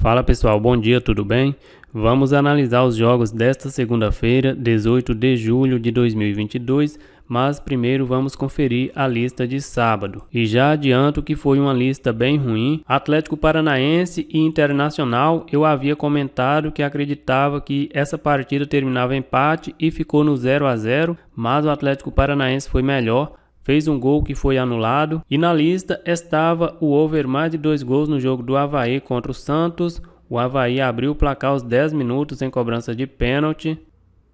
Fala pessoal, bom dia, tudo bem? Vamos analisar os jogos desta segunda-feira, 18 de julho de 2022, mas primeiro vamos conferir a lista de sábado. E já adianto que foi uma lista bem ruim. Atlético Paranaense e Internacional, eu havia comentado que acreditava que essa partida terminava empate e ficou no 0 a 0, mas o Atlético Paranaense foi melhor. Fez um gol que foi anulado e na lista estava o over mais de 2 gols no jogo do Avaí contra o Santos. O Avaí abriu o placar aos 10 minutos em cobrança de pênalti.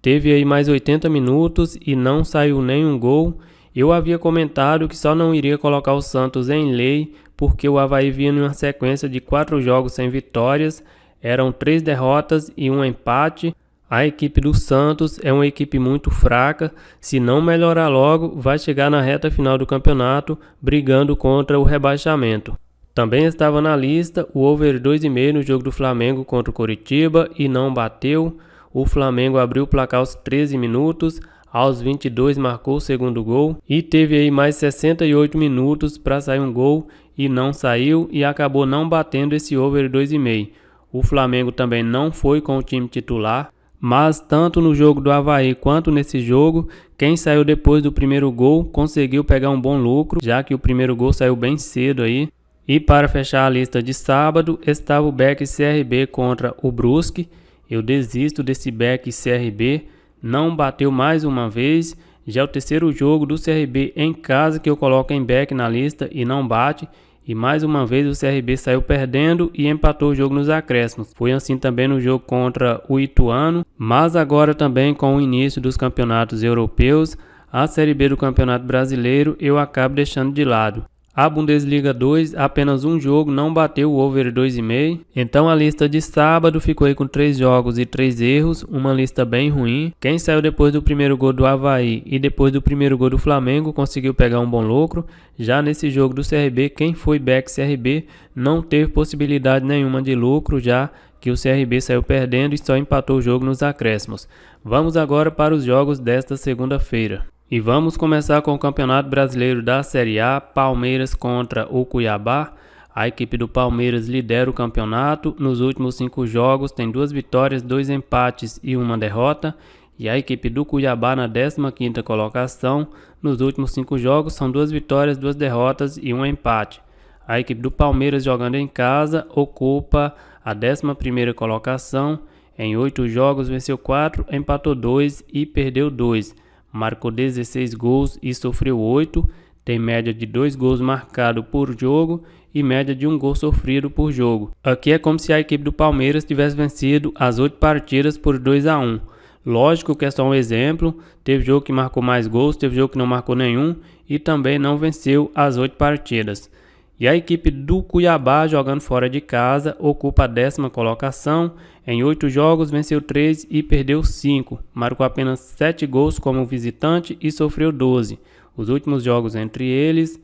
Teve aí mais 80 minutos e não saiu nenhum gol. Eu havia comentado que só não iria colocar o Santos em lei porque o Avaí vinha numa sequência de 4 jogos sem vitórias. Eram 3 derrotas e um empate. A equipe do Santos é uma equipe muito fraca, se não melhorar logo, vai chegar na reta final do campeonato brigando contra o rebaixamento. Também estava na lista o over 2,5 no jogo do Flamengo contra o Coritiba e não bateu. O Flamengo abriu o placar aos 13 minutos, aos 22 marcou o segundo gol e teve aí mais 68 minutos para sair um gol e não saiu e acabou não batendo esse over 2,5. O Flamengo também não foi com o time titular. Mas tanto no jogo do Avaí quanto nesse jogo, quem saiu depois do primeiro gol conseguiu pegar um bom lucro, já que o primeiro gol saiu bem cedo aí. E para fechar a lista de sábado, estava o Beck CRB contra o Brusque. Eu desisto desse Beck CRB, não bateu mais uma vez. Já é o terceiro jogo do CRB em casa que eu coloco em Beck na lista e não bate. E mais uma vez o CRB saiu perdendo e empatou o jogo nos acréscimos. Foi assim também no jogo contra o Ituano, mas agora também com o início dos campeonatos europeus, a Série B do Campeonato Brasileiro eu acabo deixando de lado. A Bundesliga 2, apenas um jogo não bateu o over 2,5. Então a lista de sábado ficou aí com 3 jogos e 3 erros, uma lista bem ruim. Quem saiu depois do primeiro gol do Avaí e depois do primeiro gol do Flamengo conseguiu pegar um bom lucro. Já nesse jogo do CRB, quem foi back CRB não teve possibilidade nenhuma de lucro, já que o CRB saiu perdendo e só empatou o jogo nos acréscimos. Vamos agora para os jogos desta segunda-feira. E vamos começar com o Campeonato Brasileiro da Série A, Palmeiras contra o Cuiabá. A equipe do Palmeiras lidera o campeonato, nos últimos 5 jogos tem 2 vitórias, 2 empates e 1 derrota. E a equipe do Cuiabá na 15ª colocação, nos últimos 5 jogos são 2 vitórias, 2 derrotas e 1 empate. A equipe do Palmeiras jogando em casa ocupa a 11ª colocação, em 8 jogos venceu 4, empatou 2 e perdeu 2. Marcou 16 gols e sofreu 8, tem média de 2 gols marcados por jogo e média de 1 gol sofrido por jogo. Aqui é como se a equipe do Palmeiras tivesse vencido as 8 partidas por 2 a 1. Lógico que é só um exemplo, teve jogo que marcou mais gols, teve jogo que não marcou nenhum e também não venceu as 8 partidas. E a equipe do Cuiabá, jogando fora de casa, ocupa a 10ª colocação. Em 8 jogos, venceu 3 e perdeu 5. Marcou apenas 7 gols como visitante e sofreu 12. Os últimos jogos entre eles,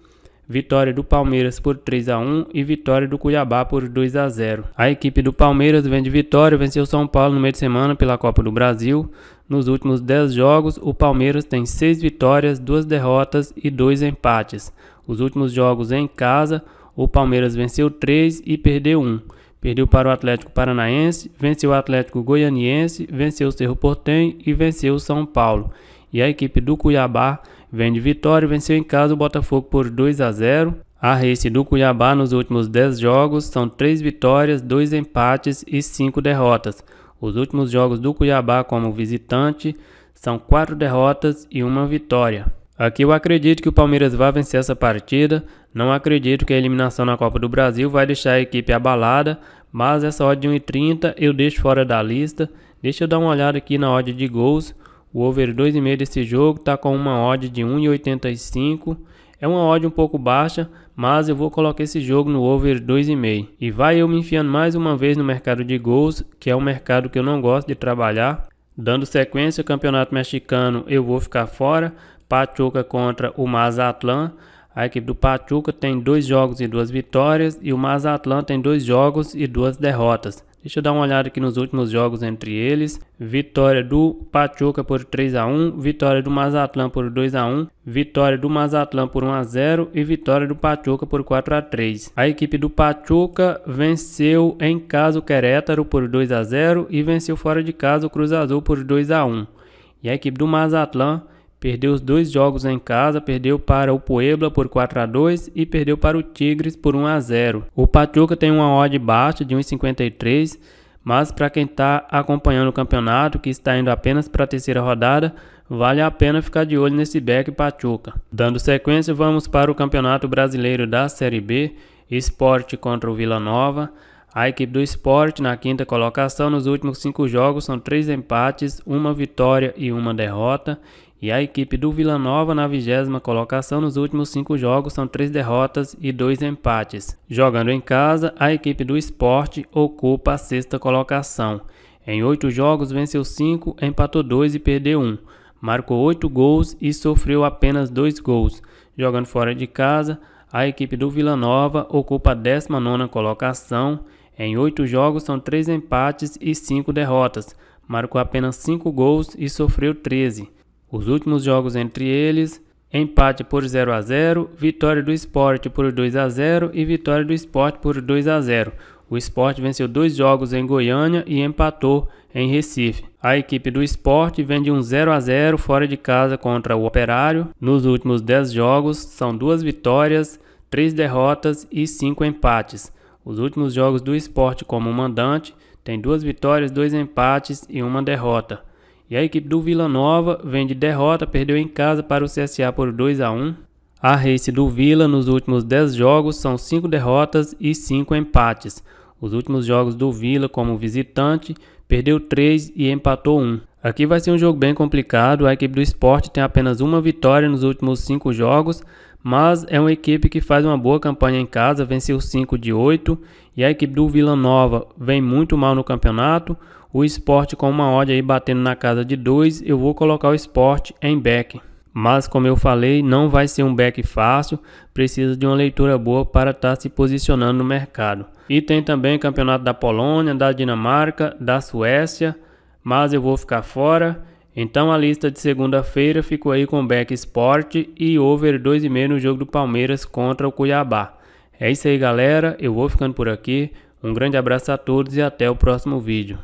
vitória do Palmeiras por 3 a 1 e vitória do Cuiabá por 2 a 0. A equipe do Palmeiras vem de vitória, venceu São Paulo no meio de semana pela Copa do Brasil. Nos últimos 10 jogos, o Palmeiras tem 6 vitórias, 2 derrotas e 2 empates. Os últimos jogos em casa, o Palmeiras venceu 3 e perdeu 1. Perdeu para o Atlético Paranaense, venceu o Atlético Goianiense, venceu o Cerro Porteño e venceu o São Paulo. E a equipe do Cuiabá vem de vitória, venceu em casa o Botafogo por 2 a 0. A race do Cuiabá nos últimos 10 jogos são 3 vitórias, 2 empates e 5 derrotas. Os últimos jogos do Cuiabá como visitante são 4 derrotas e 1 vitória. Aqui eu acredito que o Palmeiras vai vencer essa partida, não acredito que a eliminação na Copa do Brasil vai deixar a equipe abalada, mas essa odd de 1,30 eu deixo fora da lista. Deixa eu dar uma olhada aqui na odd de gols, o over 2,5 desse jogo está com uma odd de 1,85, é uma odd um pouco baixa, mas eu vou colocar esse jogo no over 2,5. E vai eu me enfiando mais uma vez no mercado de gols, que é um mercado que eu não gosto de trabalhar. Dando sequência, Campeonato Mexicano eu vou ficar fora. Pachuca contra o Mazatlán. A equipe do Pachuca tem 2 jogos e 2 vitórias e o Mazatlán tem 2 jogos e 2 derrotas. Deixa eu dar uma olhada aqui nos últimos jogos entre eles. Vitória do Pachuca por 3-1, vitória do Mazatlán por 2-1, vitória do Mazatlán por 1-0 e vitória do Pachuca por 4-3. A equipe do Pachuca venceu em casa o Querétaro por 2-0 e venceu fora de casa o Cruz Azul por 2-1. E a equipe do Mazatlán perdeu os 2 jogos em casa, perdeu para o Puebla por 4-2 e perdeu para o Tigres por 1-0. O Pachuca tem uma odd baixa de 1,53, mas para quem está acompanhando o campeonato, que está indo apenas para a terceira rodada, vale a pena ficar de olho nesse back Pachuca. Dando sequência, vamos para o Campeonato Brasileiro da Série B, Sport contra o Vila Nova. A equipe do Sport na quinta colocação, nos últimos 5 jogos são 3 empates, 1 vitória e 1 derrota. E a equipe do Vila Nova na 20ª colocação, nos últimos 5 jogos são 3 derrotas e 2 empates. Jogando em casa, a equipe do Sport ocupa a 6ª colocação. Em 8 jogos venceu 5, empatou 2 e perdeu 1. Marcou 8 gols e sofreu apenas 2 gols. Jogando fora de casa, a equipe do Vila Nova ocupa a 19ª colocação. Em 8 jogos são 3 empates e 5 derrotas. Marcou apenas 5 gols e sofreu 13. Os últimos jogos entre eles, empate por 0-0, vitória do Sport por 2-0 e vitória do Sport por 2-0. O Sport venceu 2 jogos em Goiânia e empatou em Recife. A equipe do Sport vem de um 0-0 fora de casa contra o Operário. Nos últimos 10 jogos são 2 vitórias, 3 derrotas e 5 empates. Os últimos jogos do Sport como mandante tem 2 vitórias, 2 empates e 1 derrota. E a equipe do Vila Nova vem de derrota, perdeu em casa para o CSA por 2-1. A Race do Vila nos últimos 10 jogos são 5 derrotas e 5 empates. Os últimos jogos do Vila como visitante, perdeu 3 e empatou 1. Aqui vai ser um jogo bem complicado, a equipe do Sport tem apenas 1 vitória nos últimos 5 jogos, mas é uma equipe que faz uma boa campanha em casa, venceu 5 de 8, e a equipe do Vila Nova vem muito mal no campeonato. O Sport com uma odd aí batendo na casa de 2, eu vou colocar o Sport em back. Mas como eu falei, não vai ser um back fácil, precisa de uma leitura boa para estar se posicionando no mercado. E tem também campeonato da Polônia, da Dinamarca, da Suécia, mas eu vou ficar fora. Então a lista de segunda-feira ficou aí com back Sport e over 2,5 no jogo do Palmeiras contra o Cuiabá. É isso aí galera, eu vou ficando por aqui. Um grande abraço a todos e até o próximo vídeo.